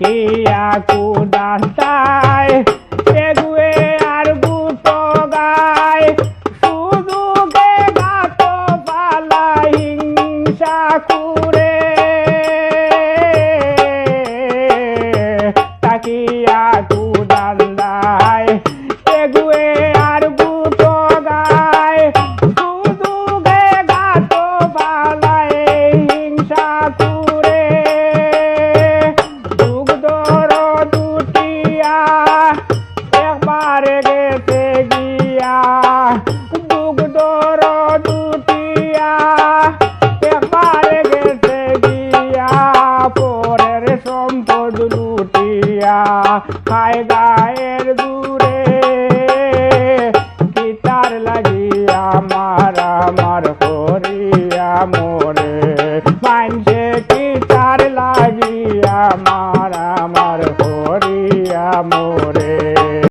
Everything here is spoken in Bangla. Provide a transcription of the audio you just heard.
তাকিয়া কুদাস্তায় এগুয়ে আর গুতো গায় শুধু গে গাত পালা হিংসা করে তাকিয়া কুদাস্তায় এগুয়ে আর গুতো গায় শুধু গে গাত পালায় হিংসা করে দুগ্ধর দুটিয়া একবার গেছে গিয়া দুগ্ধর দুটিয়া একবার গেছে গিয়া পরের সম্পদ লুটিয়া খায় গায়ের দূরে কিতার লাগিয়া মার করিয়া মোরে মানছে কিতার লাগিয়া মার করিয়া মোরে।